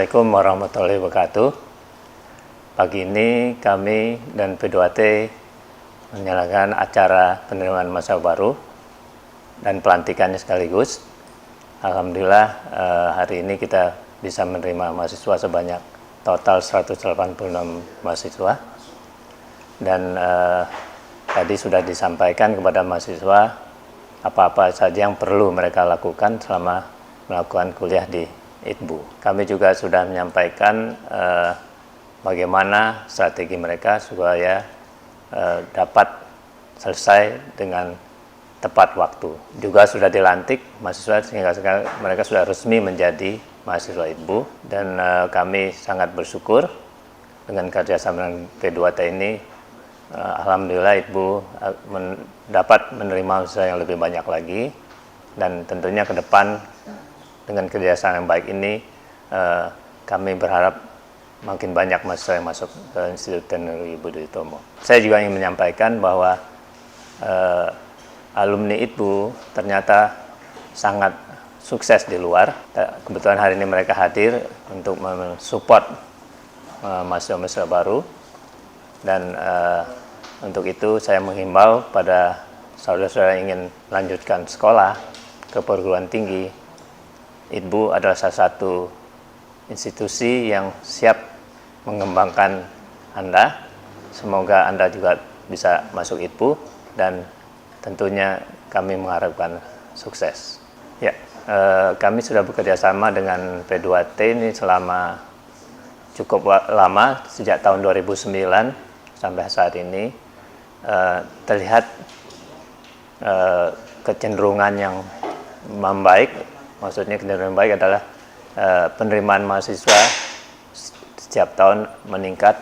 Assalamualaikum warahmatullahi wabarakatuh. Pagi ini kami dan P2T menyelenggarakan acara penerimaan mahasiswa baru dan pelantikannya sekaligus. Alhamdulillah hari ini kita bisa menerima mahasiswa sebanyak total 186 mahasiswa. Dan tadi sudah disampaikan kepada mahasiswa apa-apa saja yang perlu mereka lakukan selama melakukan kuliah di ITBU. Kami juga sudah menyampaikan bagaimana strategi mereka supaya dapat selesai dengan tepat waktu. Juga sudah dilantik mahasiswa sehingga sekarang mereka sudah resmi menjadi mahasiswa ITBU, dan kami sangat bersyukur dengan kerjasama dengan P2T ini. Alhamdulillah ITBU dapat menerima mahasiswa yang lebih banyak lagi, dan tentunya ke depan dengan kerjasama yang baik ini kami berharap makin banyak mahasiswa yang masuk ke Institut Teknologi Budi Utomo. Saya juga ingin menyampaikan bahwa alumni ITBU ternyata sangat sukses di luar. Kebetulan hari ini mereka hadir untuk mensupport mahasiswa-mahasiswa baru, dan untuk itu saya menghimbau pada saudara-saudara yang ingin melanjutkan sekolah ke perguruan tinggi. ITBU adalah salah satu institusi yang siap mengembangkan Anda. Semoga Anda juga bisa masuk ITBU, dan tentunya kami mengharapkan sukses. Ya, kami sudah bekerja sama dengan P2T ini selama cukup lama, sejak tahun 2009 sampai saat ini. Terlihat kecenderungan yang membaik. Maksudnya kecenderungan baik adalah penerimaan mahasiswa setiap tahun meningkat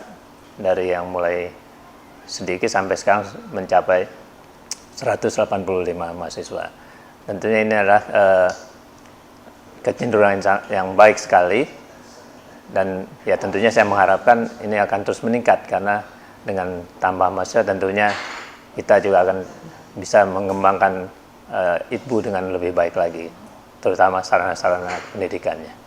dari yang mulai sedikit sampai sekarang mencapai 185 mahasiswa. Tentunya ini adalah kecenderungan yang baik sekali, dan ya tentunya saya mengharapkan ini akan terus meningkat, karena dengan tambah mahasiswa tentunya kita juga akan bisa mengembangkan ITBU dengan lebih baik lagi, terutama sarana-sarana pendidikannya.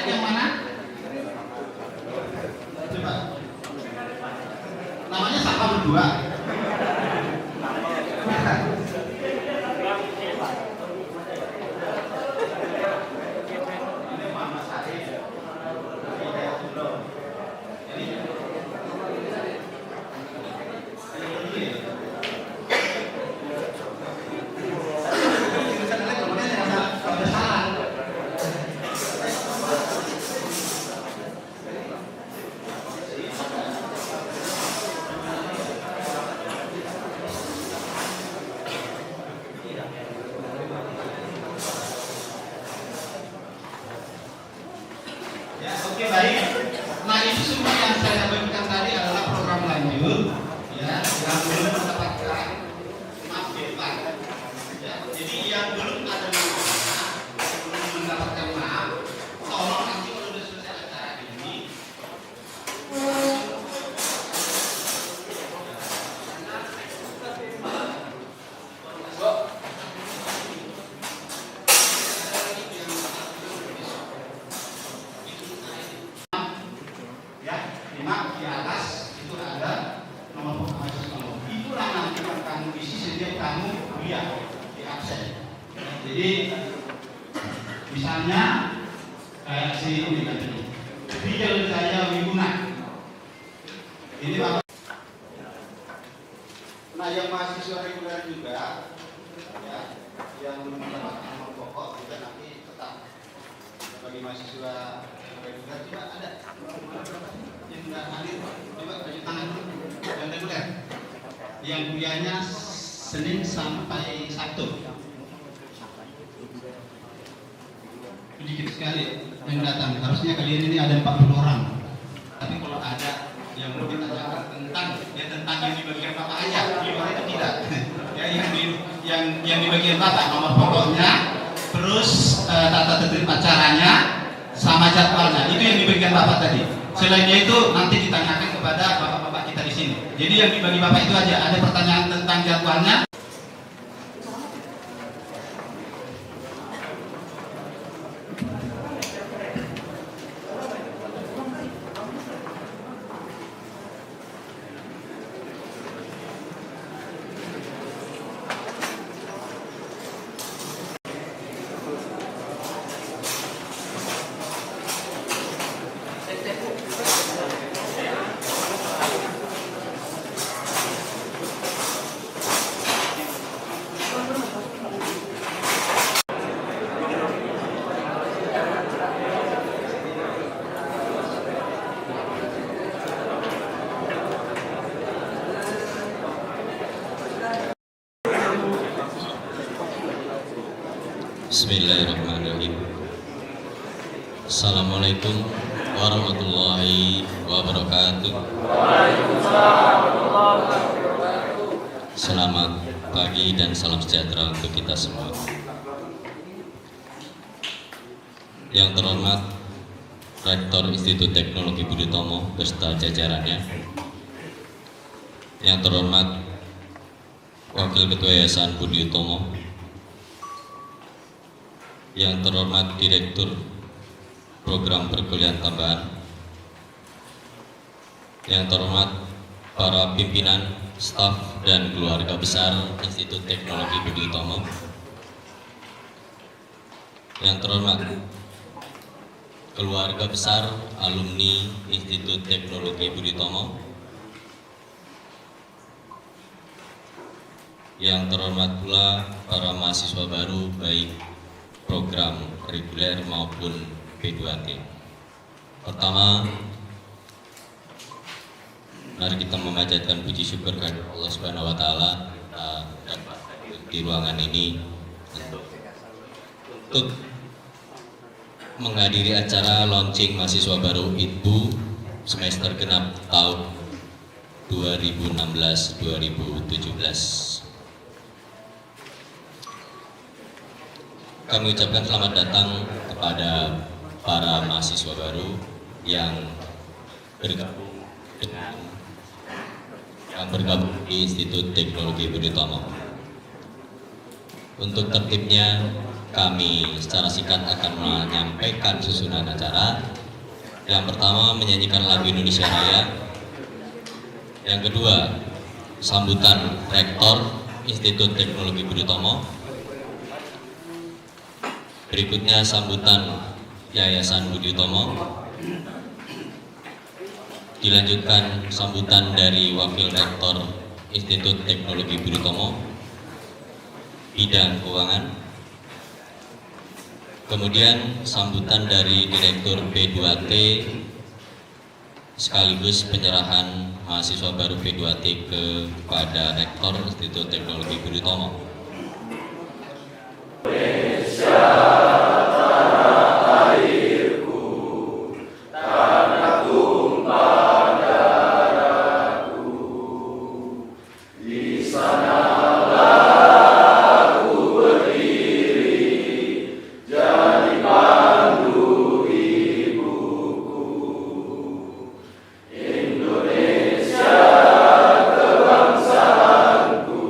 Yang mana? Coba. Namanya siapa berdua? Oke, baik. Nah, itu semua yang saya berikan tadi adalah program lanjut, ya, yang belum mendapatkan maaf, ya. Jadi yang belum ada maaf, belum mendapatkan maaf, tolong nanti kalau sudah selesai acara ini, di atas itu ada nomor penghasil kamu. Itulah nanti yang kamu isi setiap kamu kuliah di absen. Jadi misalnya kayak sini tadi, Rijal Jaya Wiguna. Ini Bapak. Nah, yang mahasiswa reguler juga, ya, yang mendapatkan nomor pokok juga nanti tetap bagi mahasiswa reguler juga ada. Yang sudah hadir, coba baju tangan dulu. Yang reguler, yang kuliahnya Senin sampai Sabtu. Sedikit sekali yang datang. Harusnya kalian ini ada 40 orang. Tapi kalau ada yang di bagian Bapak aja, di luar itu tidak. Ya, yang di bagian Bapak nomor pokoknya, terus tata tertib acaranya, sama jadwalnya. Itu yang di bagian Bapak tadi. Selainnya itu nanti ditanyakan kepada bapak-bapak kita di sini. Jadi yang dibagi Bapak itu aja. Ada pertanyaan tentang jadwalnya. Bismillahirrahmanirrahim. Assalamualaikum warahmatullahi wabarakatuh. Selamat pagi dan salam sejahtera untuk kita semua. Yang terhormat Rektor Institut Teknologi Budi Utomo beserta jajarannya. Yang terhormat Wakil Ketua Yayasan Budi Utomo. Yang terhormat Direktur Program Perkuliahan Tambahan, yang terhormat para pimpinan, staf, dan keluarga besar Institut Teknologi Budi Utomo, yang terhormat keluarga besar alumni Institut Teknologi Budi Utomo, yang terhormat pula para mahasiswa baru baik program reguler maupun P2T. Pertama, mari kita memanjatkan puji syukur kepada Allah Subhanahu wa taala dapat di ruangan ini untuk menghadiri acara launching mahasiswa baru ITBU semester genap tahun 2016-2017. Kami ucapkan selamat datang kepada para mahasiswa baru yang bergabung di Institut Teknologi Budi Utomo. Untuk tertibnya, kami secara singkat akan menyampaikan susunan acara. Yang pertama, menyanyikan lagu Indonesia Raya. Yang kedua, sambutan Rektor Institut Teknologi Budi Utomo. Berikutnya sambutan Yayasan Budi Utomo. Dilanjutkan sambutan dari Wakil Rektor Institut Teknologi Budi Utomo bidang keuangan. Kemudian sambutan dari Direktur P2T sekaligus penyerahan mahasiswa baru P2T kepada Rektor Institut Teknologi Budi Utomo. Indonesia kebangsaanku,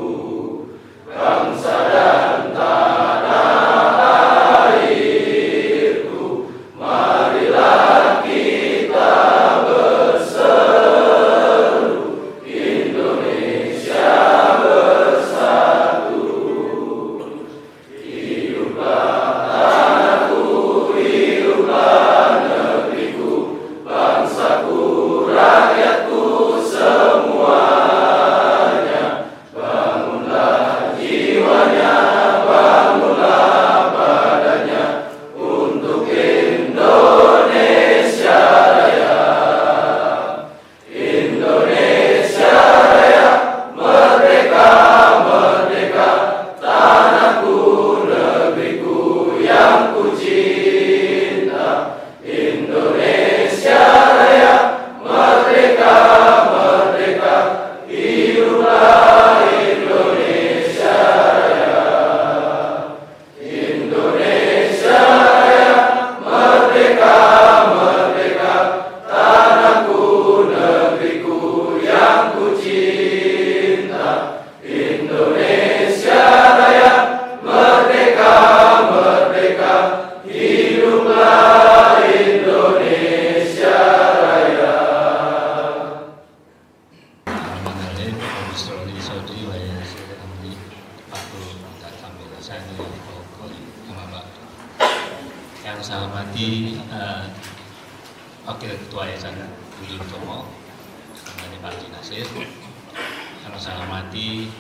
Yang saya hormati Wakil Ketua Yayasan Budi Utomo, Pak Haji Nasir. Yang saya hormati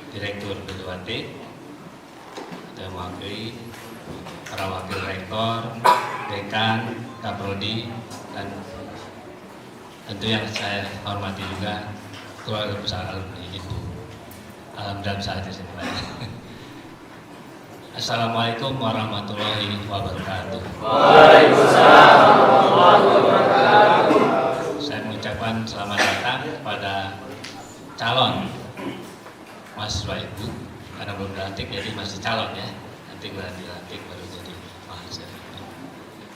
Direktur BPWT, dan mewakili para wakil rektor, dekan, kaprodi, dan tentu yang saya hormati juga keluarga besar alumni Ibu. Alhamdulillah bisa hadir sini, Pak. Assalamualaikum warahmatullahi wabarakatuh. Waalaikumsalam warahmatullahi wabarakatuh. Saya mengucapkan selamat datang kepada calon mahasiswa Ibu, karena belum dilantik jadi masih calon ya. Nanti kalau dilantik baru jadi mahasiswa.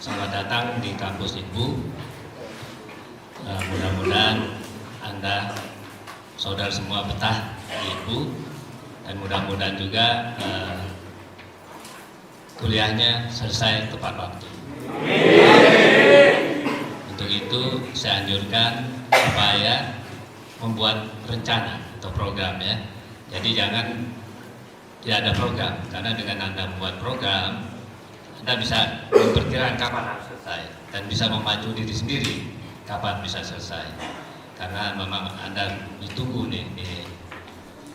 Selamat datang di kampus Ibu. Mudah-mudahan Anda saudara semua betah di Ibu, dan mudah-mudahan juga kuliahnya selesai tepat waktu. Untuk itu saya anjurkan supaya membuat rencana atau program ya. Jadi jangan tidak ada program, karena dengan Anda membuat program, Anda bisa memperkirakan kapan harus selesai dan bisa memacu diri sendiri kapan bisa selesai. Karena memang Anda ditunggu nih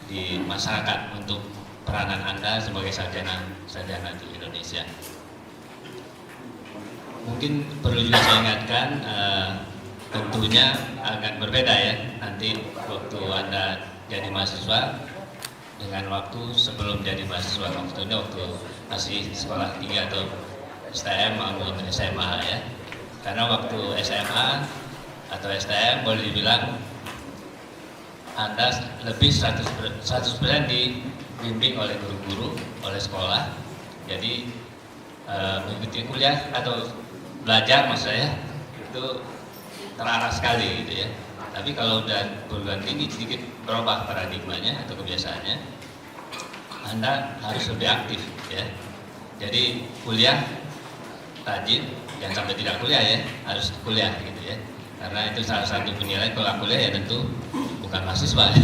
di masyarakat untuk peranan Anda sebagai sarjana di Indonesia. Mungkin perlu juga saya ingatkan, tentunya agak berbeda ya nanti waktu Anda jadi mahasiswa dengan waktu sebelum jadi mahasiswa. Waktunya waktu masih sekolah tinggi atau STM maupun SMA ya. Karena waktu SMA atau STM boleh dibilang Anda lebih 100% dibimbing oleh guru-guru, oleh sekolah. Jadi mengikuti kuliah atau belajar maksud saya itu terarah sekali gitu ya. Tapi kalau udah perguruan tinggi sedikit berubah paradigmanya atau kebiasaannya, Anda harus lebih aktif ya. Jadi kuliah rajin, jangan sampai tidak kuliah ya, harus kuliah gitu ya. Karena itu salah satu penilaian kalau kuliah ya tentu bukan mahasiswa.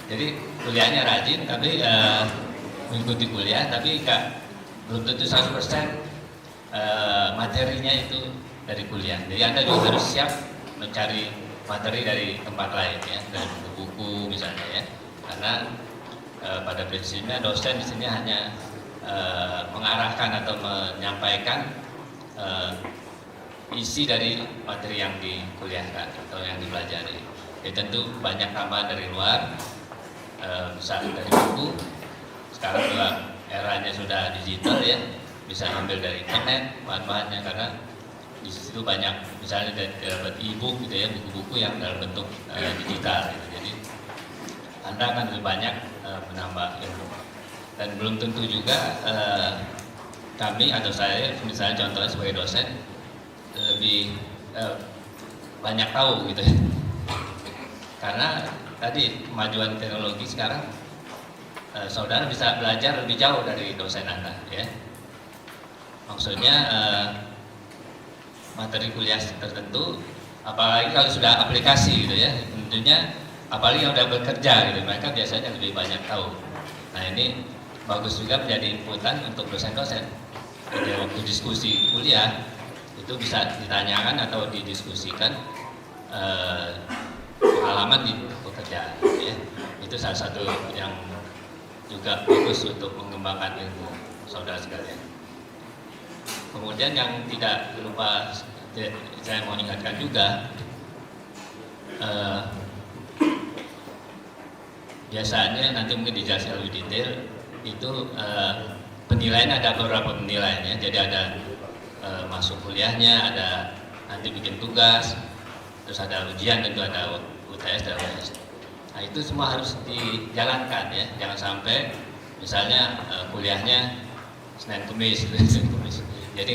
Jadi kuliahnya rajin tapi mengikuti kuliah tapi belum tentu 100% materinya itu dari kuliah. Jadi Anda juga harus siap mencari materi dari tempat lain ya, dari buku-buku misalnya ya. Karena pada prinsipnya dosen di sini hanya mengarahkan atau menyampaikan isi dari materi yang dikuliahkan atau yang dipelajari. Jadi tentu banyak tambahan dari luar, bisa dari buku. Sekarang juga eranya sudah digital ya, bisa ambil dari internet bahan-bahannya, karena di situ banyak misalnya dapat e-book gitu ya, buku-buku yang dalam bentuk digital gitu. Jadi Anda akan lebih banyak menambah ilmu. Dan belum tentu juga kami atau saya misalnya contohnya sebagai dosen lebih banyak tahu gitu ya. Karena tadi kemajuan teknologi sekarang saudara bisa belajar lebih jauh dari dosen Anda ya. Maksudnya materi kuliah tertentu, apalagi kalau sudah aplikasi gitu ya, tentunya apalagi yang sudah bekerja gitu, mereka biasanya lebih banyak tahu. Nah ini bagus juga menjadi inputan untuk dosen-dosen. Jadi waktu diskusi kuliah itu bisa ditanyakan atau didiskusikan pengalaman di pekerjaan ya. Itu salah satu yang juga bagus untuk mengembangkan ilmu saudara sekalian. Kemudian yang tidak lupa saya mau ingatkan juga, biasanya nanti mungkin dijelaskan lebih detail itu penilaian, ada beberapa penilaian ya. Jadi ada masuk kuliahnya, ada nanti bikin tugas, terus ada ujian, tentu ada UTS dan UTS. Nah itu semua harus dijalankan ya, jangan sampai misalnya kuliahnya Senin Kemis, jadi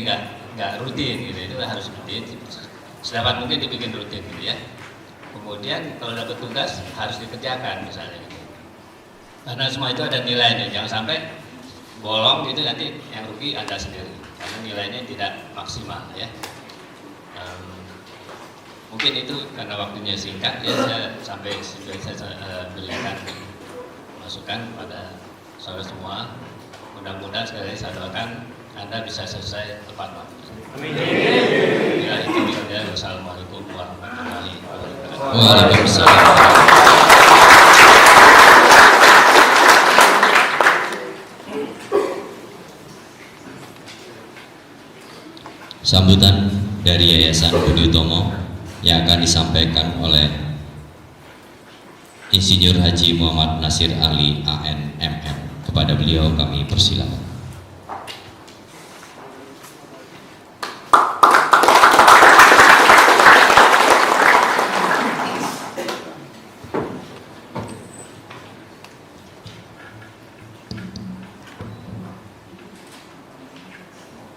nggak rutin gitu, itu harus rutin. Sedapat mungkin dibikin rutin gitu ya. Kemudian kalau dapat tugas harus dikerjakan misalnya gitu. Karena semua itu ada nilainya, jangan sampai bolong gitu, nanti yang rugi Anda sendiri karena nilainya tidak maksimal ya. Mungkin itu karena waktunya singkat ya, saya sampai saya berikan masukan pada saudara semua. mudah-mudahan sekali lagi saya doakan Anda bisa selesai tepat waktu. Amin. Ya, itu saja. Wassalamualaikum warahmatullahi wabarakatuh. Waalaikumsalam. Sambutan dari Yayasan Budi Utomo yang akan disampaikan oleh Insinyur Haji Muhammad Nasir Ali ANMM. Kepada beliau kami persilakan.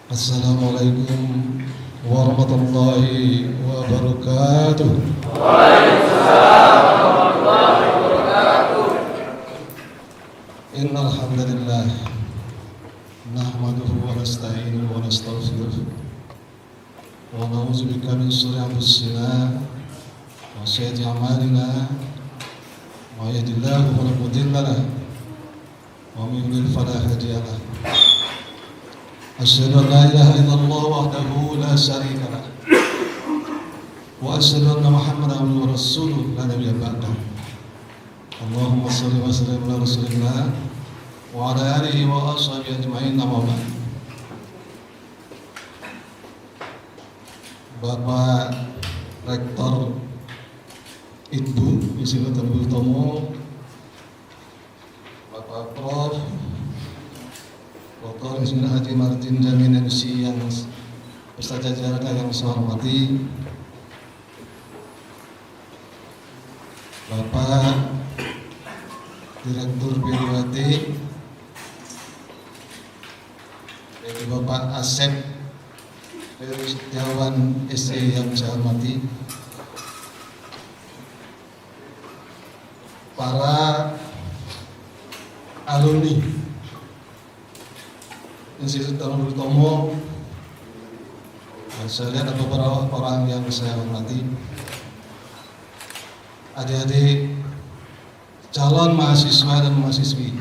Assalamualaikum warahmatullahi wabarakatuh. Waalaikumsalam warahmatullahi wabarakatuh. Innal hamdalillah nahmaduhu wa nasta'inuhu wa nastaghfiruh wa na'udzu bika min shururi anfusina wa sayyiati a'malina may yahdihillahu fala mudilla lahu wa may yudlil fala hadiya lahu. أشهد أن لا إله إلا الله وحده لا شريك له وأشهد أن محمدا عبده ورسوله لا نبي بعده. اللهم صل وسلم على رسول الله وعلى آله وأصحابه أجمعين. أما بعد. Bapak Rektor Ibu Institut Budi Utomo, Bapak Prof. Dr. Insinyur Haji Martin Jamin MC yang beserta jajaran yang saya hormati, Bapak Direktur BWT, yaitu Bapak Asep Setiawan SE yang saya hormati, para alumni Institut Budi Utomo, saya lihat ada beberapa orang yang saya hormati, adik-adik calon mahasiswa dan mahasiswi.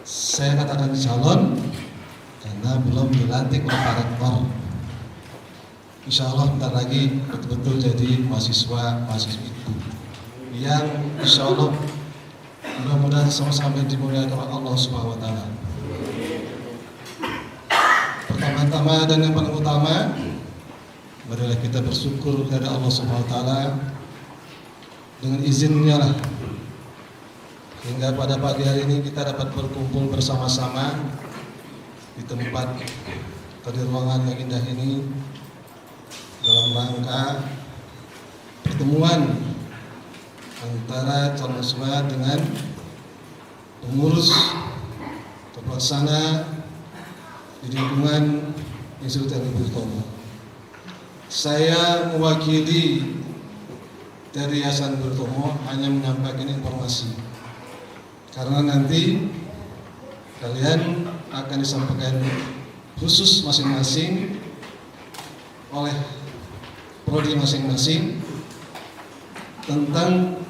Saya katakan calon karena belum dilantik oleh Pak Rektor. Insya Allah bentar lagi betul-betul jadi mahasiswa-mahasiswi itu yang insya Allah mudah-mudahan sama-sama dimuliakan oleh Allah Subhanahu Wa Taala. Pertama-tama dan yang paling utama, marilah kita bersyukur kepada Allah Subhanahu Wa Taala dengan izinnya lah, hingga pada pagi hari ini kita dapat berkumpul bersama-sama di tempat atau di ruangan yang indah ini dalam rangka pertemuan antara calon mahasiswa dengan pengurus atau pelaksana di lingkungan Institut Budi Utomo. Saya mewakili dari Yayasan Budi Utomo hanya menyampaikan informasi, karena nanti kalian akan disampaikan khusus masing-masing oleh prodi masing-masing tentang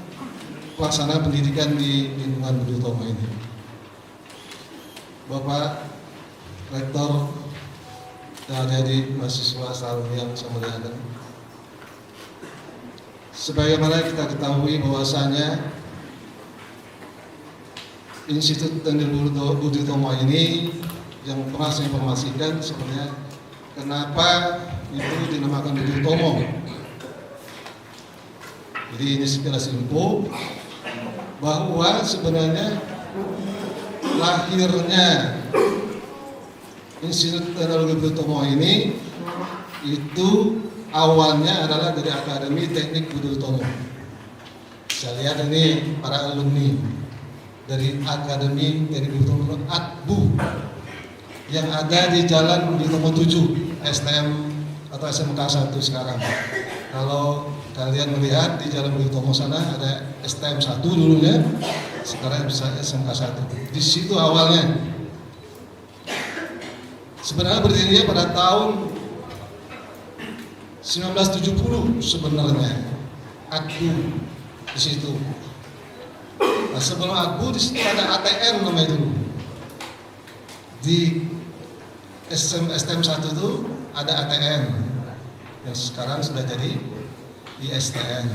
pelaksanaan pendidikan di lingkungan Budi Utomo ini. Bapak Rektor dan adik-adik mahasiswa selalu yang saya muliakan, sebagaimana kita ketahui bahwasanya Institut Budi Utomo ini yang pernah saya informasikan sebenarnya kenapa itu dinamakan Budi Utomo. Jadi ini sekilas info bahwa sebenarnya lahirnya Institut Teknologi Budi Utomo ini itu awalnya adalah dari Akademi Teknik Budi Utomo. Saya lihat ini para alumni dari Akademi Teknik Budi Utomo ATBU yang ada di Jalan Budi Utomo 7 STM atau SMK 1 sekarang. Kalau kalian melihat di Jalan Budi Utomo sana ada STM 1 dulunya, sekarang bisa SMK 1. Di situ awalnya. Sebenarnya berdirinya pada tahun 1970 sebenarnya ATBU di situ. Nah, sebelum ATBU di situ ada ATN namanya dulu. Di STM 1 itu ada ATM yang sekarang sudah jadi ISTN.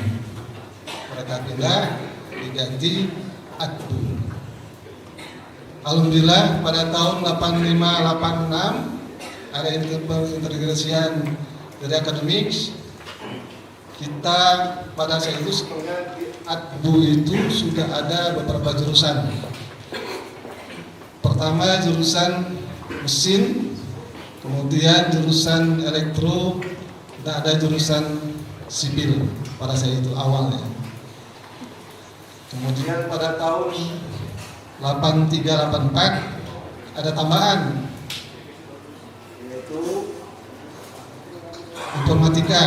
Mereka pindah diganti ADBU. Alhamdulillah pada tahun 85-86 ada integrasian dari akademik. Kita pada saat itu sebenarnya di ADBU itu sudah ada beberapa jurusan. Pertama jurusan mesin, kemudian jurusan elektro, dan ada jurusan sipil pada saat itu awalnya. Kemudian pada tahun 83-84 ada tambahan, yaitu informatika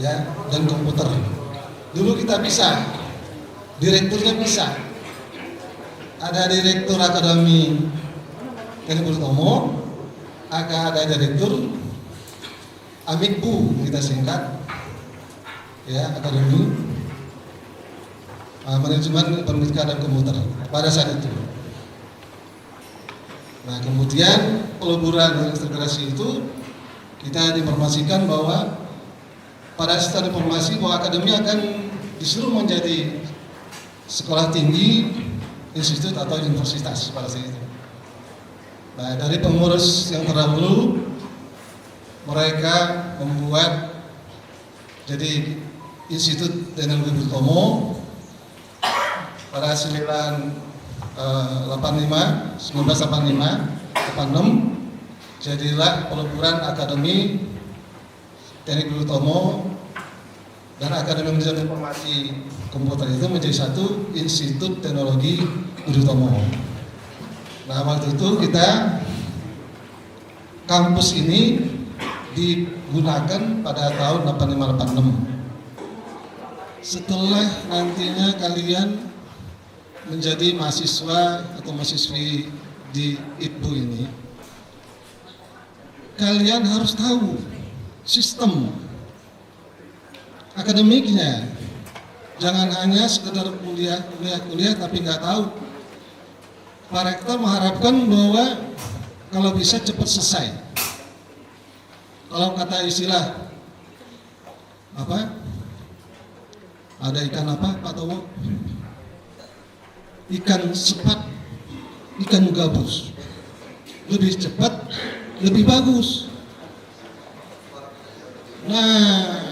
ya, dan komputer. Dulu kita bisa, direkturnya bisa. Ada direktur Akademi Teknik Budi Utomo, ada direktur Amikbu kita singkat, ya, Akademi Manajemen Informatika dan Komputer pada saat itu. Nah, kemudian peleburan dan integrasi itu kita diinformasikan bahwa pada sistem informasi bahwa akademi akan disuruh menjadi sekolah tinggi, institut atau universitas pada saat itu. Nah, dari pengurus yang terdahulu mereka membuat jadi Institut Teknologi Budi Utomo pada 1985, jadilah peleburan Akademi Teknik Budi Utomo dan Akademi Manajemen Informasi Komputer itu menjadi satu Institut Teknologi Budi Utomo. Nah, waktu itu kita kampus ini digunakan pada tahun 85-86. Setelah nantinya kalian menjadi mahasiswa atau mahasiswi di IPBU ini, kalian harus tahu sistem akademiknya. Jangan hanya sekedar kuliah tapi nggak tahu. Pak Rektor mengharapkan bahwa kalau bisa cepat selesai. Kalau kata istilah apa? Ada ikan apa, Pak Towo? Ikan sepat, ikan gabus. Lebih cepat, lebih bagus. Nah,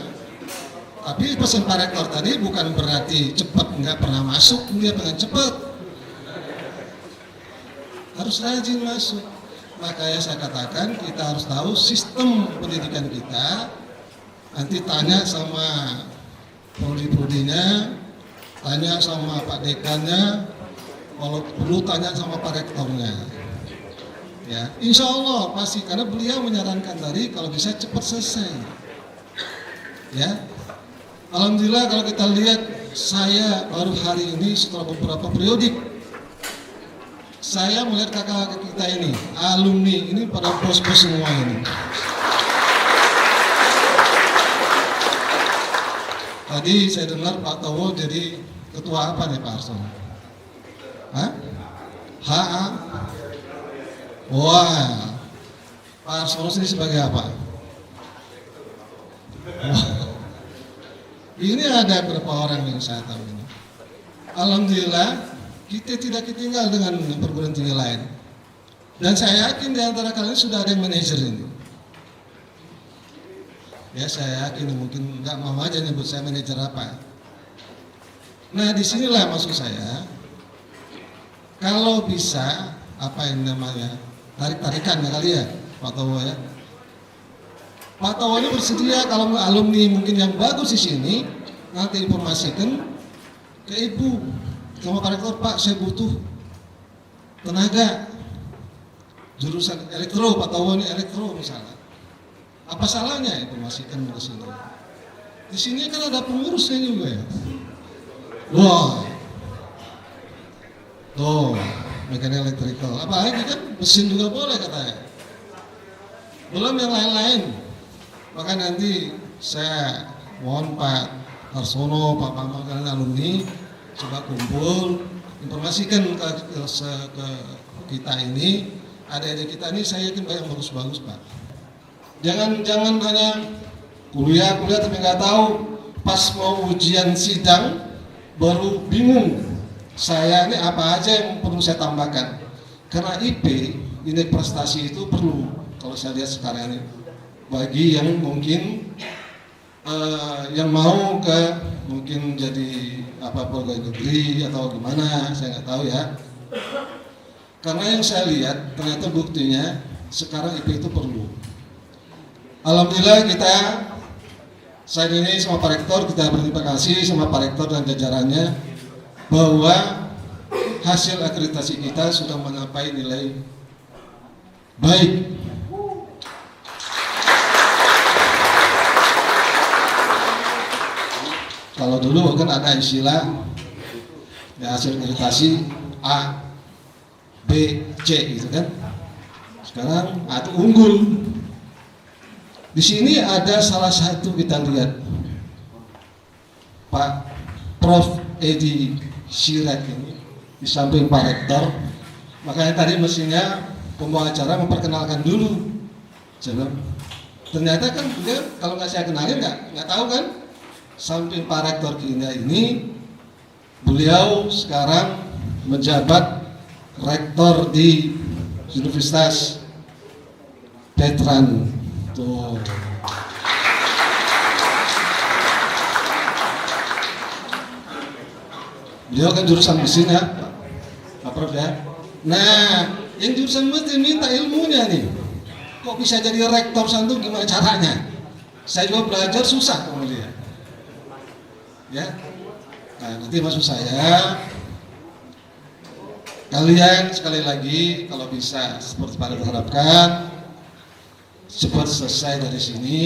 tapi pesan Pak Rektor tadi bukan berarti cepat nggak pernah masuk, dia pengen cepat. Harus rajin masuk. Makanya saya katakan kita harus tahu sistem pendidikan kita. Nanti tanya sama prodi-prodinya, tanya sama Pak Dekannya, kalau perlu tanya sama Pak Rektornya. Ya, insya Allah pasti, karena beliau menyarankan tadi kalau bisa cepat selesai. Ya, alhamdulillah kalau kita lihat, saya baru hari ini setelah beberapa periodik, saya melihat kakak-kakak kita ini, alumni ini pada bos-bos semua ini. Tadi saya dengar Pak Towo jadi ketua apa nih Pak Arson? Hah? HA? Wah, Pak Arson ini sebagai apa? Wah. Ini ada beberapa orang yang saya tahu ini. Alhamdulillah kita tidak ketinggal dengan perguruan tinggi lain. Dan saya yakin di antara kalian sudah ada yang manajer ini. Ya, saya yakin, mungkin nggak mau aja nyebut saya manajer apa. Nah, disinilah maksud saya, kalau bisa apa yang namanya tarik-tarikan ya kali ya, Pak Towo ya. Pak Towo ini bersedia kalau alumni mungkin yang bagus di sini nanti informasikan ke Ibu sama Pak Rektor, Pak saya butuh tenaga jurusan elektro, Pak Towo ini elektro misalnya. Apa salahnya informasikan ke sini? Di sini kan ada pengurusnya juga ya. Wah, tuh mekanik elektrikal, apalagi kan mesin juga boleh katanya. Belum yang lain-lain. Maka nanti saya mohon Pak Arsono, Pak Bambang, kalian alumni coba kumpul, informasikan ke kita ini, adik-adik kita ini saya yakin banyak bagus-bagus Pak. Jangan hanya kuliah tapi nggak tahu, pas mau ujian sidang baru bingung. Saya ini apa aja yang perlu saya tambahkan? Karena IP, ini prestasi itu perlu. Kalau saya lihat sekarang ini, bagi yang mungkin yang mau mungkin jadi pegawai negeri atau gimana, saya nggak tahu ya. Karena yang saya lihat ternyata buktinya sekarang IP itu perlu. Alhamdulillah saya ini sama Pak Rektor, kita berterima kasih sama Pak Rektor dan jajarannya bahwa hasil akreditasi kita sudah mencapai nilai baik. Kalau dulu kan ada istilah ya, hasil akreditasi A, B, C gitu kan. Sekarang A itu unggul. Di sini ada salah satu, kita lihat Pak Prof. Edi Sirait ini di samping Pak Rektor. Makanya tadi mestinya pembawa acara memperkenalkan dulu. Saya bilang, ternyata kan beliau kalau nggak saya kenalin nggak tahu kan. Samping Pak Rektor kita ini, beliau sekarang menjabat rektor di Universitas Veteran. Tuh. Beliau kan jurusan mesin ya, Pak Prof ya. Nah, yang jurusan mesin minta ilmunya nih. Kok bisa jadi rektor santu, gimana caranya? Saya juga belajar susah kemudian. Ya, nah nanti maksud saya, kalian sekali lagi kalau bisa seperti pada harapkan cepat selesai dari sini,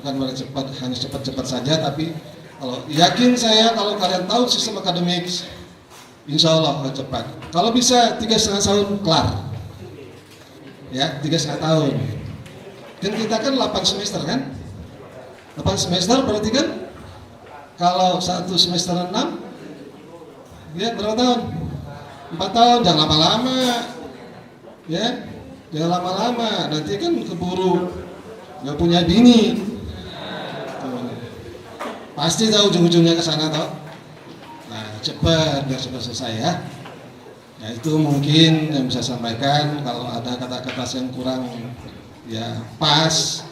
bukan hanya cepat saja, tapi kalau yakin saya kalau kalian tahu sistem akademik, insya Allah akan cepat. Kalau bisa 3,5 tahun kelar, ya 3,5 tahun. Dan kita kan 8 semester kan, 8 semester berarti kan. Kalau 1 semester 6, ya berapa tahun? 4 tahun, jangan lama-lama, ya, jangan lama-lama. Nanti kan keburu nggak punya bini, tuh. Pasti tahu ujung-ujungnya ke sana toh. Nah, cepat biar cepat selesai ya. Nah itu mungkin yang bisa sampaikan. Kalau ada kata-kata yang kurang ya pas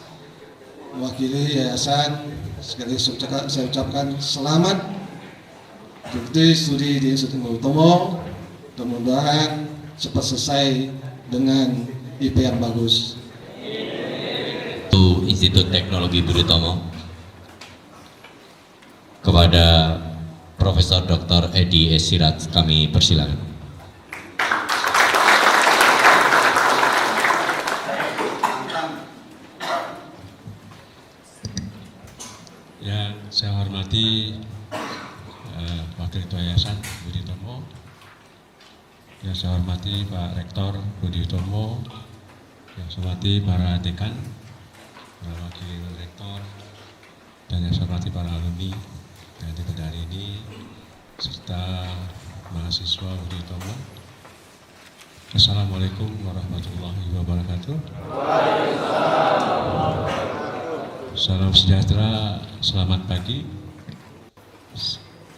mewakili yayasan, sekali saya ucapkan selamat studi di Institut Utomo. Mudah-mudahan cepat selesai dengan IP yang bagus. Institut Teknologi Budi Utomo, kepada Profesor Dr. Edi Sirait kami persilakan. Yang saya hormati Wakil Ketua Yayasan Budi Utomo, yang saya hormati Pak Rektor Budi Utomo, yang saya hormati para dekan, para wakil rektor, dan yang saya hormati para alumni yang hadir pada hari ini, serta mahasiswa Budi Utomo. Assalamualaikum warahmatullahi wabarakatuh. Salam sejahtera, selamat pagi.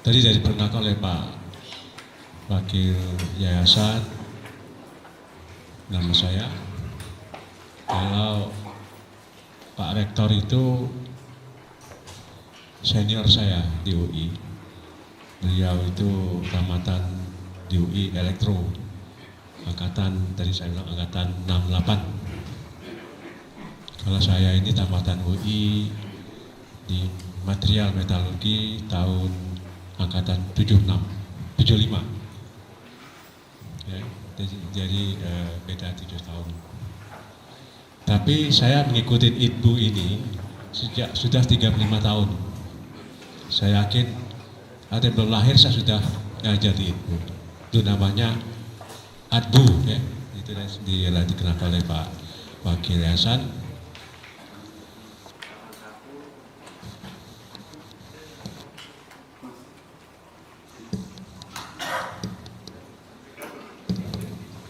Tadi dari diperkenalkan oleh Pak Wakil Yayasan, nama saya. Kalau Pak Rektor itu senior saya di UI. Beliau itu tamatan di UI Elektro, angkatan, tadi saya bilang angkatan 68. Kalau saya ini tamatan UI di material metalurgi tahun angkatan 75. Ya, jadi beda 7 tahun. Tapi saya mengikuti ibu ini sejak sudah 35 tahun. Saya yakin ada yang belum lahir saya sudah ngajar di ibu. Itu namanya ADBU ya. Itu dikenalkan oleh Pak Wakil Yayasan.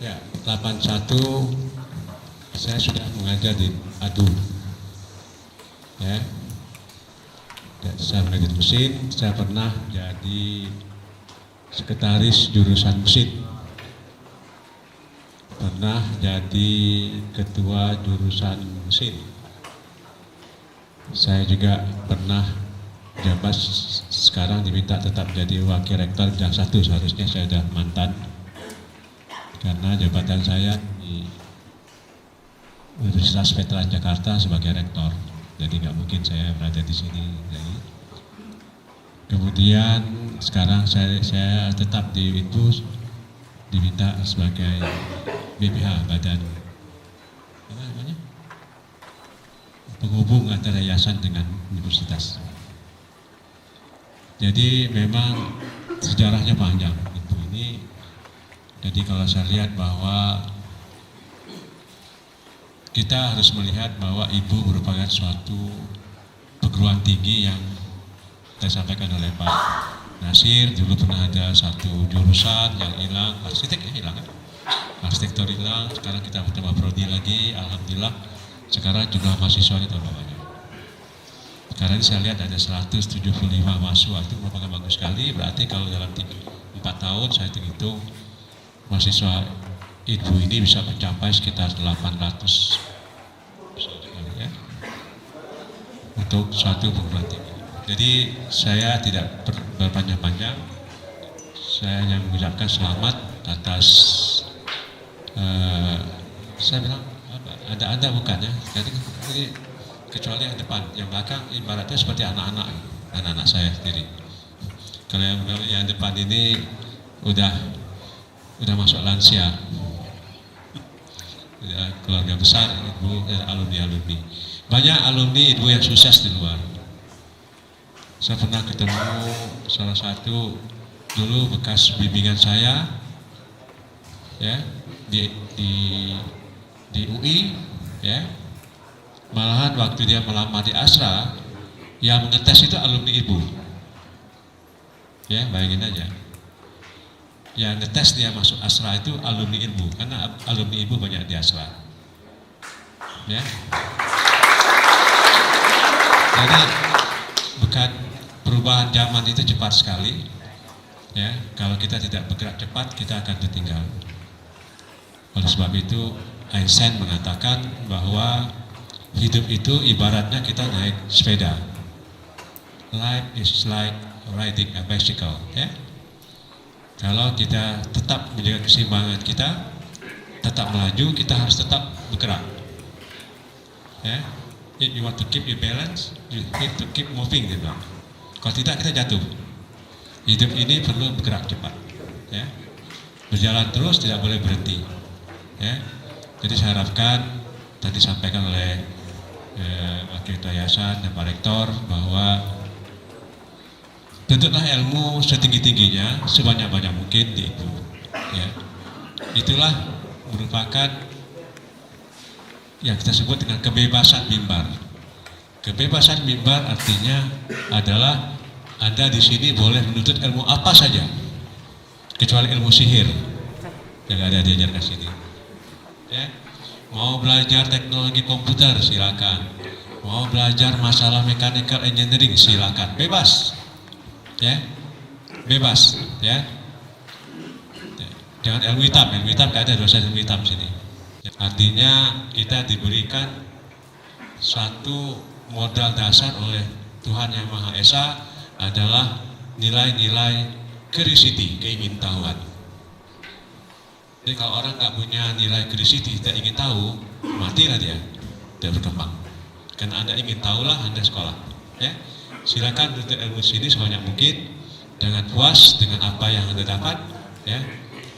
Ya, 81 saya sudah mengajar di ADU. Ya. Saya mengajar mesin, saya pernah jadi sekretaris jurusan mesin. Pernah jadi ketua jurusan mesin. Saya juga pernah jabat, sekarang diminta tetap jadi wakil rektor bidang 1, seharusnya saya sudah mantan. Karena jabatan saya di Universitas Veteran Jakarta sebagai rektor. Jadi nggak mungkin saya berada di sini. Jadi, kemudian sekarang saya tetap di itu, diminta sebagai BPH, badan apa namanya, penghubung antara yayasan dengan universitas. Jadi memang sejarahnya panjang itu ini. Jadi kalau saya lihat bahwa kita harus melihat bahwa ibu merupakan suatu perguruan tinggi yang disampaikan oleh Pak Nasir. Dulu pernah ada satu jurusan yang hilang, arsitek ya hilang kan? Arsitektur hilang, sekarang kita bertambah prodi lagi, alhamdulillah sekarang jumlah mahasiswanya tambah banyak. Sekarang ini saya lihat ada 175 mahasiswa, itu merupakan bagus sekali. Berarti kalau dalam 4 tahun saya hitung mahasiswa ibu ini bisa mencapai sekitar 800 ya, untuk suatu perguruan tinggi. Jadi saya tidak berpanjang-panjang, saya hanya mengucapkan selamat atas saya bilang ada bukan ya, jadi kecuali yang depan, yang belakang ibaratnya seperti anak-anak saya sendiri. Kalau yang depan ini udah masuk lansia, udah keluarga besar, ibu alumni. Banyak alumni ibu yang sukses di luar. Saya pernah ketemu salah satu dulu bekas bimbingan saya, ya, di UI, ya. Malahan waktu dia melamar di Astra, yang mengetes itu alumni ibu. Ya, bayangin aja. Yang ngetes dia masuk Astra itu alumni ibu, karena alumni ibu banyak di Astra. Ya. Jadi bukan perubahan zaman itu cepat sekali. Ya, kalau kita tidak bergerak cepat, kita akan tertinggal. Oleh sebab itu, Einstein mengatakan bahwa hidup itu ibaratnya kita naik sepeda. Life is like riding a bicycle. Ya. Kalau kita tetap menjaga keseimbangan kita, tetap melaju, kita harus tetap bergerak. Ya. If you want to keep your balance, you need to keep moving, gitu. Kalau tidak, kita jatuh. Hidup ini perlu bergerak cepat. Ya. Berjalan terus, tidak boleh berhenti. Ya. Jadi saya harapkan tadi disampaikan oleh Wakil Ketua Yayasan dan Pak Rektor bahwa tuntutlah ilmu setinggi-tingginya, sebanyak-banyak mungkin di itu. Ya. Itulah merupakan yang kita sebut dengan kebebasan mimbar. Kebebasan mimbar artinya adalah Anda di sini boleh menuntut ilmu apa saja, kecuali ilmu sihir yang ada diajarkan sini. Ya. Mau belajar teknologi komputer silakan, mau belajar masalah mechanical engineering silakan, bebas. Ya, bebas. Ya, jangan ilmu hitam nggak ada dosen ilmu hitam sini. Artinya kita diberikan satu modal dasar oleh Tuhan Yang Maha Esa adalah nilai-nilai curiosity, keingintahuan. Jadi kalau orang nggak punya nilai curiosity, tidak ingin tahu, matilah dia, tidak berkembang. Karena Anda ingin tahulah, Anda sekolah. Ya, silakan untuk ilmu sini sebanyak mungkin, dengan puas dengan apa yang Anda dapat. Ya,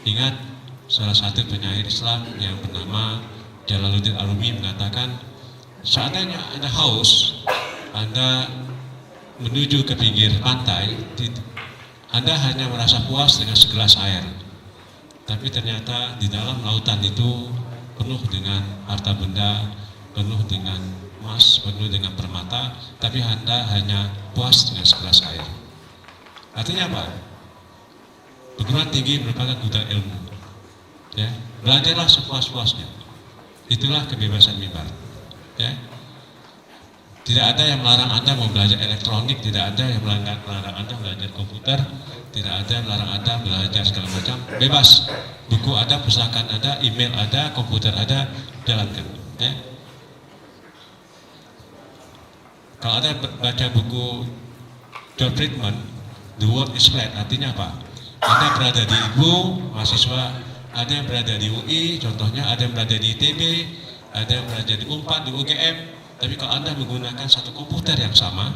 ingat salah satu penyair Islam yang bernama Jalaluddin Arumi mengatakan, seandainya Anda haus, Anda menuju ke pinggir pantai, Anda hanya merasa puas dengan segelas air. Tapi ternyata di dalam lautan itu penuh dengan harta benda, penuh dengan emas, penuh dengan permata, tapi Anda hanya puas dengan segelas air. Artinya apa? Perguruan tinggi merupakan gudang ilmu. Ya, belajarlah sepuas-puasnya. Itulah kebebasan mimbar. Ya. Tidak ada yang melarang Anda mau belajar elektronik, tidak ada yang melarang Anda belajar komputer, tidak ada yang melarang Anda belajar segala macam. Bebas. Buku ada, pustakaan ada, email ada, komputer ada, jalankan. Ya. Kalau Anda baca buku John Friedman, The World is Flat, artinya apa? Anda berada di IGU, mahasiswa, ada yang berada di UI, contohnya ada yang berada di ITB, ada yang berada di UNPAD, di UGM, tapi kalau Anda menggunakan satu komputer yang sama,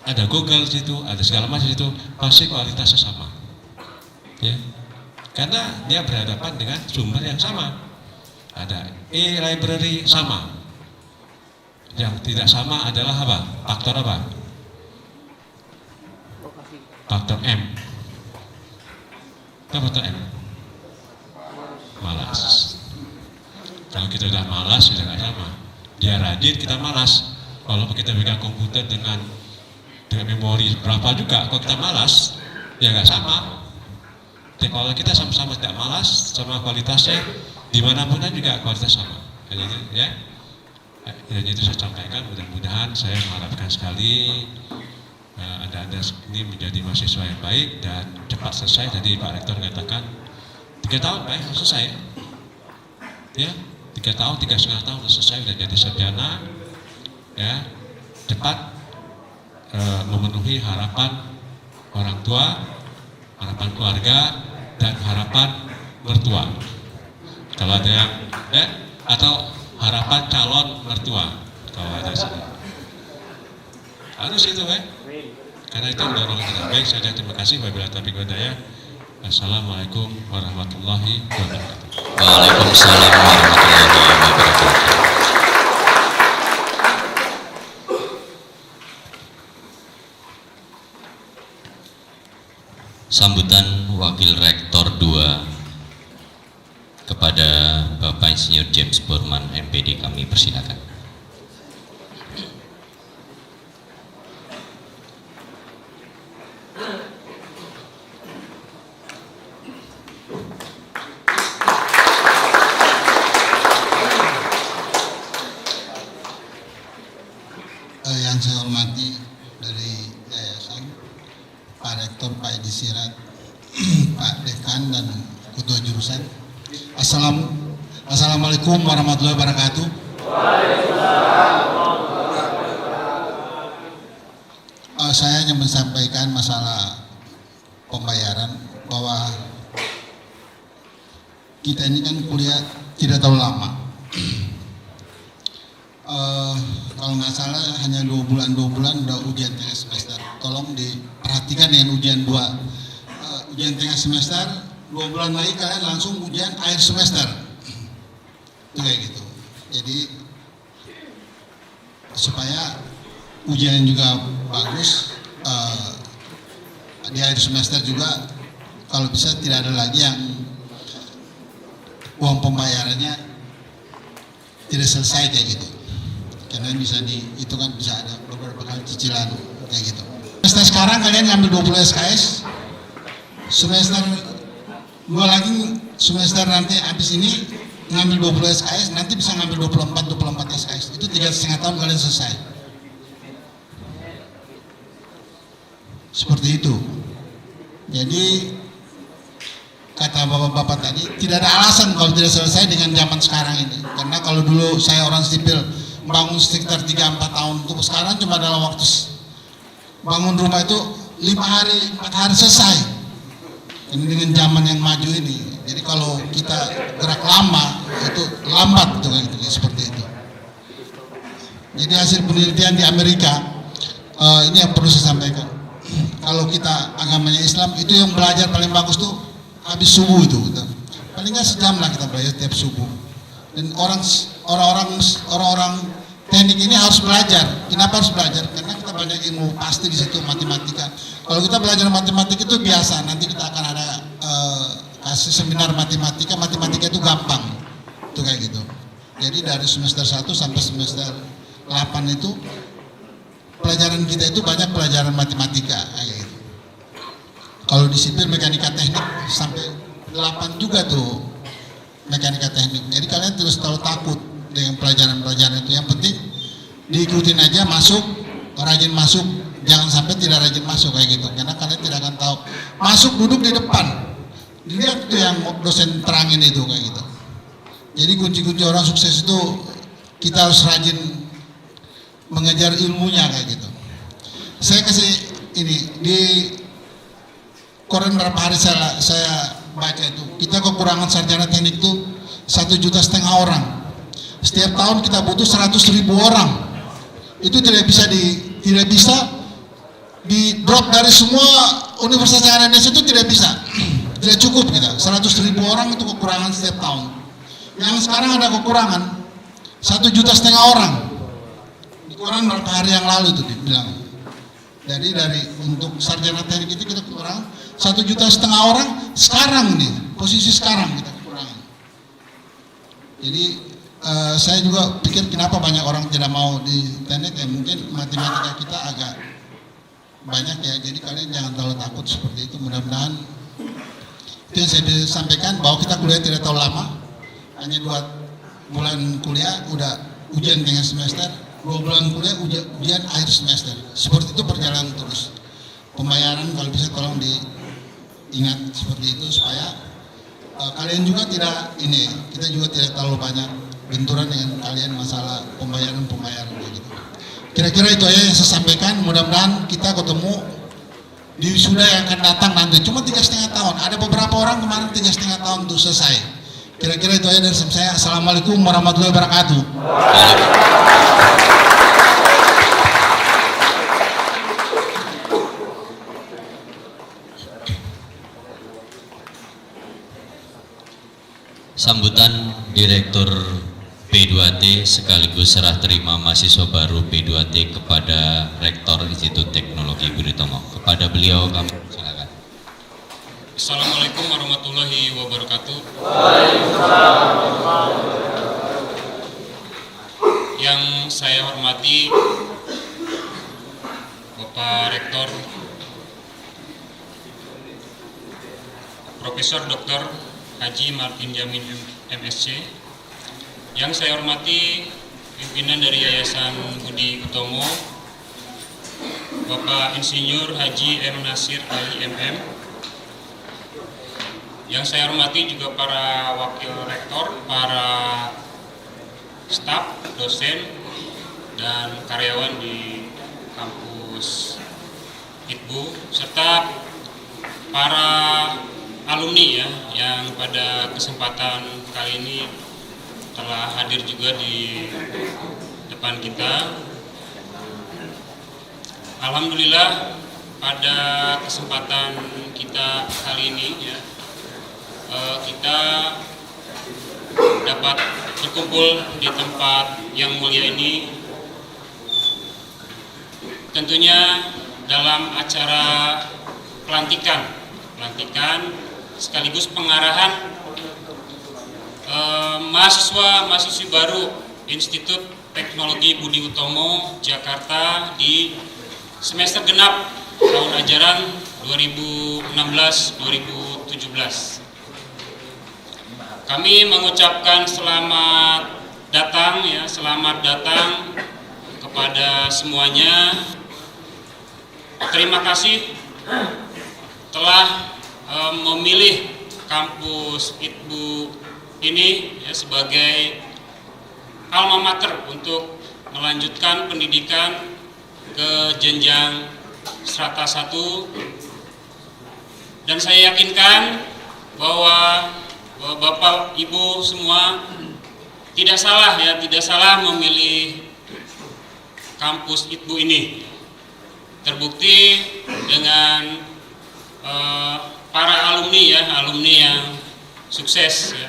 ada Google situ, ada segala macam situ, pasti kualitasnya sama. Ya. Karena dia berhadapan dengan sumber yang sama. Ada e-library sama. Yang tidak sama adalah apa? Faktor apa? Faktor M. Apa faktor M? Malas. Kalau kita udah malas, sudah nggak sama. Dia rajin, kita malas. Kalau kita pegang komputer dengan memori berapa juga, kalau kita malas, ya nggak sama. Jadi kalau kita sama-sama tidak malas, sama kualitasnya, dimanapun juga kualitas sama. Jadi ya, dan itu saya sampaikan. Mudah-mudahan saya mengharapkan sekali Anda ini menjadi mahasiswa yang baik dan cepat selesai. Tadi Pak Rektor mengatakan 3 tahun Pak selesai. Ya, 3 tahun, 3,5 tahun selesai, sudah jadi sarjana. Ya, cepat memenuhi harapan orang tua, harapan keluarga, dan harapan mertua. Kalau ada yang atau harapan calon mertua, kalau ada sini. Harus itu karena itu mendorong kita. Baik, saya terima kasih. Wabillahi taufiq walhidayah. Assalamualaikum warahmatullahi wabarakatuh. Waalaikumsalam warahmatullahi wabarakatuh. Sambutan Wakil Rektor 2 kepada Bapak Insinyur James Borman, MPD, kami persilakan. Yang saya hormati dari Yayasan, Pak Rektor, Pak Edi Sirat, Pak Dekan, dan Ketua Jurusan. Assalamualaikum warahmatullahi wabarakatuh. Saya hanya menyampaikan masalah pembayaran, bahwa kita ini kan kuliah tidak terlalu lama. Kalau nggak salah hanya 2 bulan udah ujian tengah semester. Tolong diperhatikan dengan ujian tengah semester, 2 bulan lagi kalian langsung ujian akhir semester. Itu kayak gitu. Jadi supaya ujian juga bagus, di akhir semester juga kalau bisa tidak ada lagi yang uang pembayarannya tidak selesai kayak gitu. Karena bisa itu kan bisa ada beberapa kali cicilan kayak gitu. Semester sekarang kalian ngambil 20 SKS, semester 2 lagi, semester nanti habis ini ngambil 20 SKS, nanti bisa ngambil 24 SKS. Itu 3,5 tahun kalian selesai. Seperti itu. Jadi kata bapak-bapak tadi, tidak ada alasan kalau tidak selesai dengan zaman sekarang ini. Karena kalau dulu saya orang sipil bangun sekitar 3-4 tahun, untuk sekarang cuma dalam waktu bangun rumah itu 5 hari, 4 hari selesai. Ini dengan zaman yang maju ini. Jadi kalau kita gerak lama itu lambat gitu, seperti itu. Jadi hasil penelitian di Amerika, ini yang perlu saya sampaikan. Kalau kita agamanya Islam, itu yang belajar paling bagus tuh habis subuh itu. Paling nggak sejam lah kita belajar tiap subuh. Dan orang-orang teknik ini harus belajar. Kenapa harus belajar? Karena kita banyak ilmu pasti di situ, matematika. Kalau kita belajar matematika itu biasa. Nanti kita akan ada kasih seminar matematika itu gampang. Itu kayak gitu. Jadi dari semester 1 sampai semester 8 itu pelajaran kita itu banyak pelajaran matematika kayak gitu. Kalau di sipil mekanika teknik sampai 8 juga tuh mekanika teknik. Jadi kalian terus terlalu takut dengan pelajaran-pelajaran itu. Yang penting diikutin aja, masuk, rajin masuk, jangan sampai tidak rajin masuk kayak gitu. Karena kalian tidak akan tahu. Masuk duduk di depan, dilihat tuh yang dosen terangin itu kayak gitu. Jadi kunci-kunci orang sukses itu kita harus rajin mengejar ilmunya kayak gitu. Saya kasih ini di koran berapa hari saya baca itu, kita kekurangan sarjana teknik itu 1,5 juta orang. Setiap tahun kita butuh 100.000 orang. Itu tidak bisa di drop dari semua universitas yang ada di Indonesia, itu tidak bisa, tidak cukup kita. 100.000 orang itu kekurangan setiap tahun. Yang sekarang ada kekurangan 1,5 juta orang. Di koran berapa hari yang lalu itu dibilang. Jadi untuk sarjana teknik itu kita kekurangan 1,5 juta orang sekarang nih, posisi sekarang kita kekurangan. Jadi saya juga pikir kenapa banyak orang tidak mau di teknik, mungkin matematika kita agak banyak ya. Jadi kalian jangan terlalu takut seperti itu. Mudah-mudahan itu yang saya sampaikan, bahwa kita kuliah tidak terlalu lama, hanya 2 bulan kuliah udah ujian tengah semester, 2 bulan kuliah ujian akhir semester. Seperti itu perjalanan terus. Pembayaran kalau bisa tolong diingat seperti itu supaya kalian juga kita juga tidak terlalu banyak benturan dengan kalian masalah pembayaran gitu. Kira-kira itu aja yang saya sampaikan. Mudah-mudahan kita ketemu di wisuda yang akan datang nanti. Cuma 3,5 tahun. Ada beberapa orang kemarin 3,5 tahun untuk selesai. Kira-kira itu aja dari saya. Assalamualaikum warahmatullahi wabarakatuh. Sambutan Direktur P2T sekaligus serah terima mahasiswa baru P2T kepada Rektor Institut Teknologi Budi Utomo. Kepada beliau kami silakan. Assalamualaikum warahmatullahi wabarakatuh. Yang saya hormati Bapak Rektor Profesor Dr. Haji Martin Jamin MSc. Yang saya hormati pimpinan dari Yayasan Budi Utomo, Bapak Insinyur Haji M. Nasir Ali MM. Yang saya hormati juga para wakil rektor, para staf, dosen, dan karyawan di kampus ITBU, serta para alumni ya, yang pada kesempatan kali ini telah hadir juga di depan kita. Alhamdulillah pada kesempatan kita kali ini ya, kita dapat berkumpul di tempat yang mulia ini, tentunya dalam acara pelantikan sekaligus pengarahan mahasiswa-mahasiswi baru Institut Teknologi Budi Utomo Jakarta di semester genap tahun ajaran 2016-2017. Kami mengucapkan selamat datang kepada semuanya. Terima kasih telah memilih kampus ITBU ini ya, sebagai alma mater untuk melanjutkan pendidikan ke jenjang strata 1, dan saya yakinkan bahwa Bapak Ibu semua tidak salah memilih kampus ITBU ini. Terbukti dengan para alumni yang sukses ya.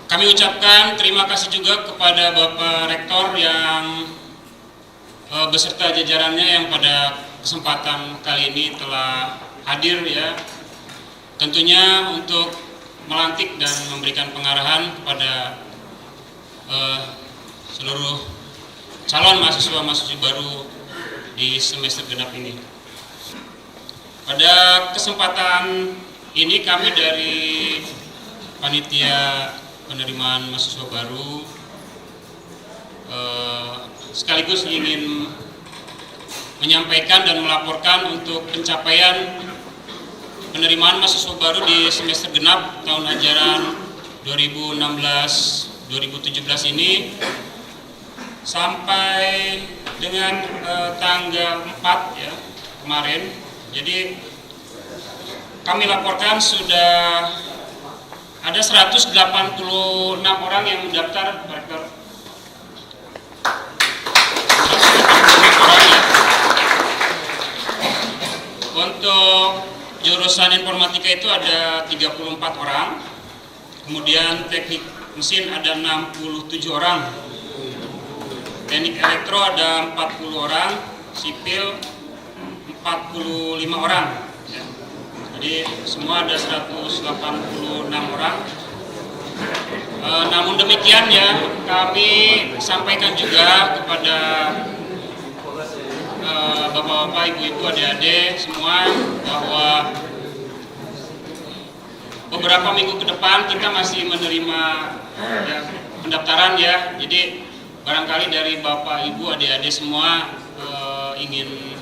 Kami ucapkan terima kasih juga kepada Bapak Rektor yang beserta jajarannya yang pada kesempatan kali ini telah hadir ya, tentunya untuk melantik dan memberikan pengarahan kepada seluruh calon mahasiswa-mahasiswi baru di semester genap ini. Pada kesempatan ini kami dari panitia penerimaan mahasiswa baru sekaligus ingin menyampaikan dan melaporkan untuk pencapaian penerimaan mahasiswa baru di semester genap tahun ajaran 2016-2017 ini sampai dengan tanggal 4 ya kemarin. Jadi kami laporkan sudah ada 186 orang yang mendaftar, Pak Rektor. 186 orang ya. Untuk jurusan informatika itu ada 34 orang, kemudian teknik mesin ada 67 orang, teknik elektro ada 40 orang, sipil 45 orang. Jadi semua ada 186 orang. Namun demikian ya, kami sampaikan juga kepada bapak-bapak, ibu-ibu, adik-adik semua bahwa beberapa minggu ke depan kita masih menerima ya, pendaftaran ya. Jadi barangkali dari bapak, ibu, adik-adik semua ingin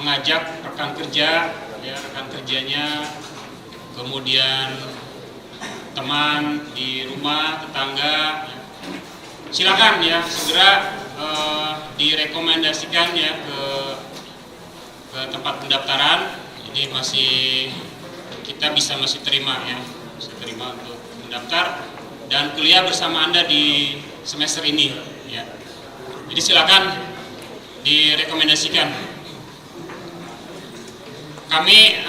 mengajak rekan kerja, ya rekan kerjanya, kemudian teman di rumah, tetangga, ya. Silakan ya segera direkomendasikan ya ke tempat pendaftaran. Jadi kita masih terima ya, masih terima untuk mendaftar dan kuliah bersama Anda di semester ini ya. Jadi silakan direkomendasikan. Kami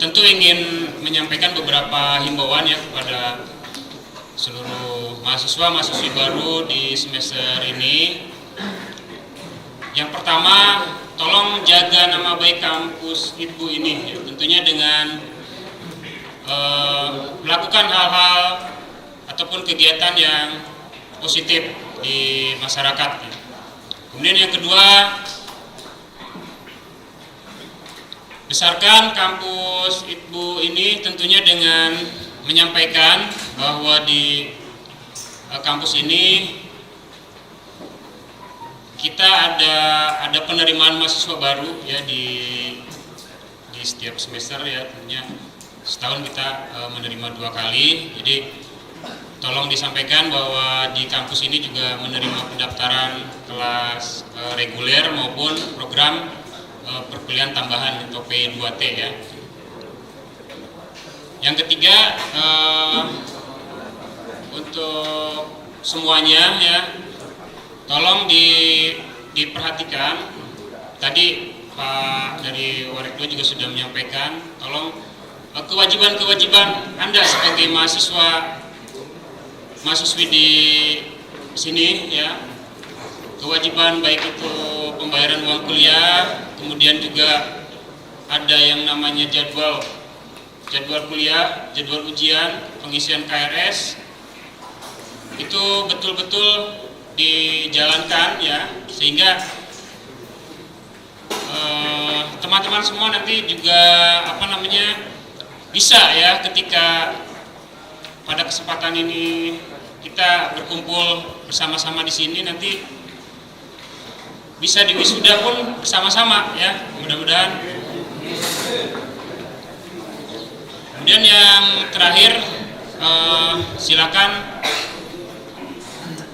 tentu ingin menyampaikan beberapa himbauan ya kepada seluruh mahasiswa-mahasiswi baru di semester ini. Yang pertama, tolong jaga nama baik kampus ITBU ini ya, tentunya dengan melakukan hal-hal ataupun kegiatan yang positif di masyarakat ya. Kemudian yang kedua, besarkan kampus ITBU ini tentunya dengan menyampaikan bahwa di kampus ini kita ada penerimaan mahasiswa baru ya di setiap semester ya, tentunya setahun kita menerima 2 kali. Jadi tolong disampaikan bahwa di kampus ini juga menerima pendaftaran kelas reguler maupun program perkuliahan tambahan atau P2T ya. Yang ketiga, untuk semuanya ya, tolong diperhatikan. Tadi Pak dari Warekdo juga sudah menyampaikan, tolong kewajiban-kewajiban Anda sebagai mahasiswi di sini ya, kewajiban baik itu pembayaran uang kuliah, kemudian juga ada yang namanya jadwal kuliah, jadwal ujian, pengisian KRS, itu betul-betul dijalankan ya, sehingga teman-teman semua nanti juga bisa ya, ketika pada kesempatan ini kita berkumpul bersama-sama di sini, nanti bisa diwisuda pun bersama-sama ya, mudah-mudahan. Kemudian yang terakhir, silakan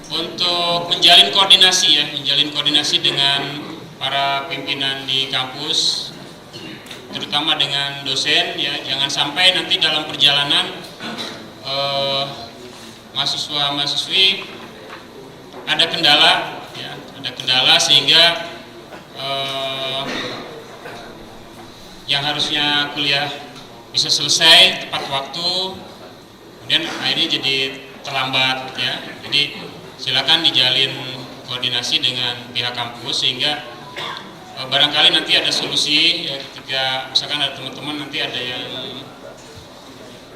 untuk menjalin koordinasi dengan para pimpinan di kampus, terutama dengan dosen ya. Jangan sampai nanti dalam perjalanan mahasiswa-mahasiswi ada kendala ya, sehingga yang harusnya kuliah bisa selesai tepat waktu, kemudian akhirnya jadi terlambat ya. Jadi silakan dijalin koordinasi dengan pihak kampus, sehingga barangkali nanti ada solusi ya, ketika misalkan ada teman-teman nanti ada yang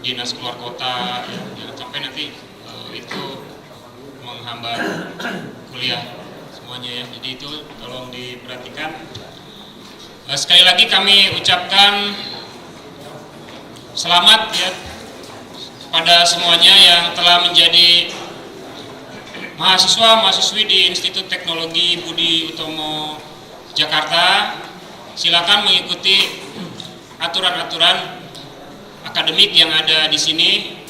dinas keluar kota ya, jangan sampai nanti itu menghambat kuliah semuanya ya. Jadi itu tolong diperhatikan. Sekali lagi kami ucapkan selamat ya pada semuanya yang telah menjadi mahasiswa-mahasiswi di Institut Teknologi Budi Utomo Jakarta. Silakan mengikuti aturan-aturan akademik yang ada di sini,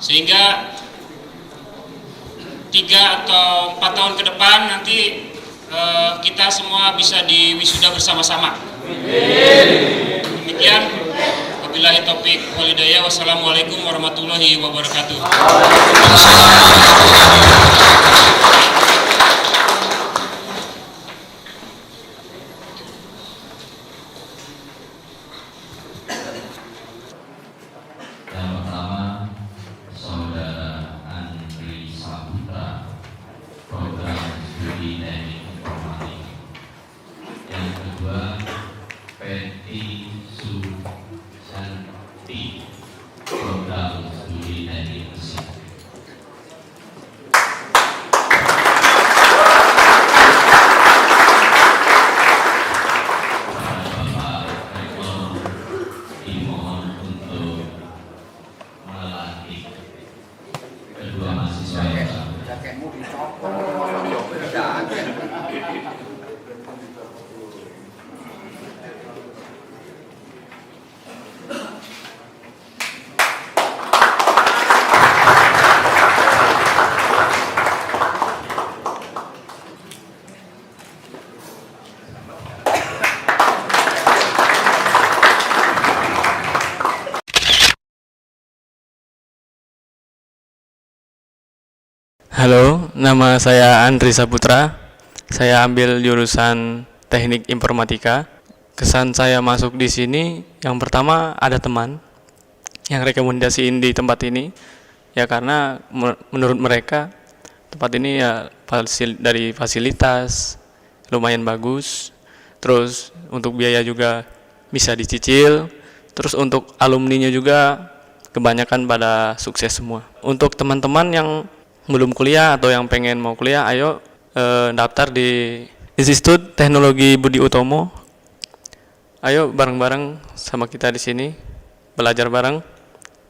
sehingga 3 atau 4 tahun ke depan nanti kita semua bisa diwisuda bersama-sama. Demikian, wabillahi taufik wal hidayah. Wassalamualaikum warahmatullahi wabarakatuh. Yang pertama, Saudara Andri Saputra, Program Studi Teknik Informatika. Yang kedua, Peti Susanti, Program Studi Teknik Mesin. Bapak Rektor dimohon untuk melatih kedua mahasiswa yang bersangkutan. Halo, nama saya Andri Saputra. Saya ambil jurusan Teknik Informatika. Kesan saya masuk di sini, yang pertama ada teman yang rekomendasiin di tempat ini. Ya karena menurut mereka tempat ini ya dari fasilitas lumayan bagus. Terus untuk biaya juga bisa dicicil. Terus untuk alumninya juga kebanyakan pada sukses semua. Untuk teman-teman yang belum kuliah atau yang pengen mau kuliah, ayo daftar di Institut Teknologi Budi Utomo. Ayo bareng-bareng sama kita di sini belajar bareng.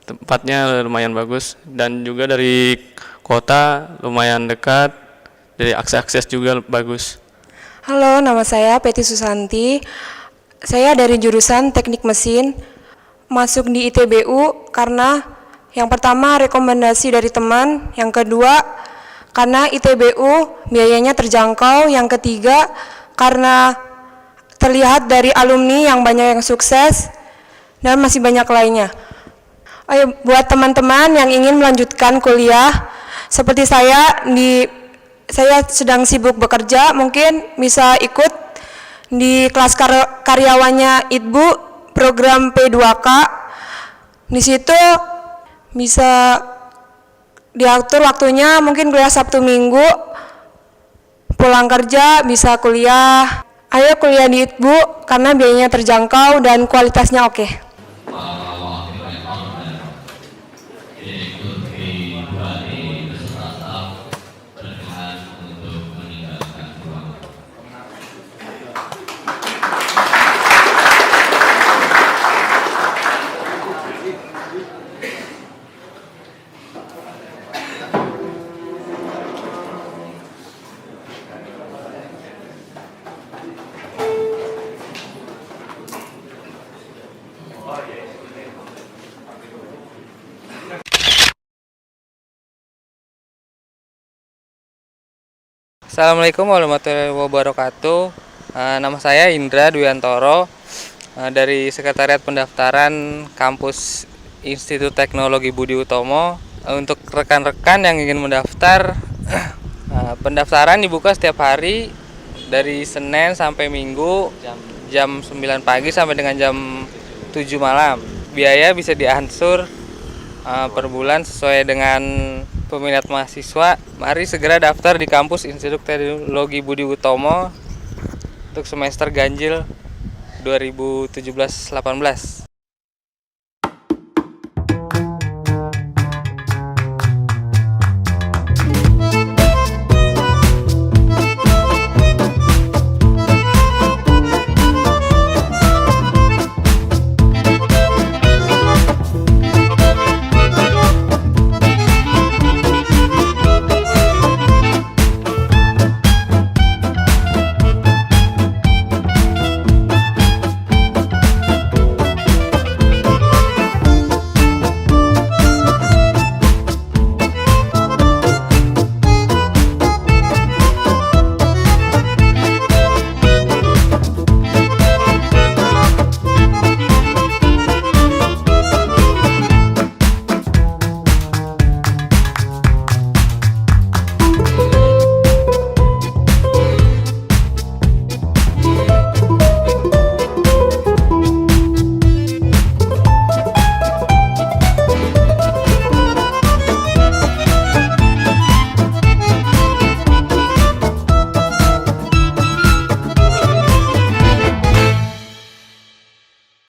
Tempatnya lumayan bagus dan juga dari kota lumayan dekat, dari akses juga bagus. Halo, nama saya Peti Susanti. Saya dari jurusan Teknik Mesin. Masuk di ITBU karena yang pertama rekomendasi dari teman, yang kedua karena ITBU biayanya terjangkau, yang ketiga karena terlihat dari alumni yang banyak yang sukses dan masih banyak lainnya. Ayo buat teman-teman yang ingin melanjutkan kuliah seperti saya sedang sibuk bekerja, mungkin bisa ikut di kelas karyawannya ITBU program P2K. Di situ bisa diatur waktunya, mungkin kuliah Sabtu Minggu, pulang kerja bisa kuliah. Ayo kuliah di ITBU karena biayanya terjangkau dan kualitasnya oke. Assalamualaikum warahmatullahi wabarakatuh. Nama saya Indra Dwiantoro dari Sekretariat Pendaftaran Kampus Institut Teknologi Budi Utomo. Untuk rekan-rekan yang ingin mendaftar, pendaftaran dibuka setiap hari dari Senin sampai Minggu jam 9 pagi sampai dengan jam 7 malam. Biaya bisa diansur per bulan sesuai dengan peminat mahasiswa. Mari segera daftar di kampus Institut Teknologi Budi Utomo untuk semester ganjil 2017-18.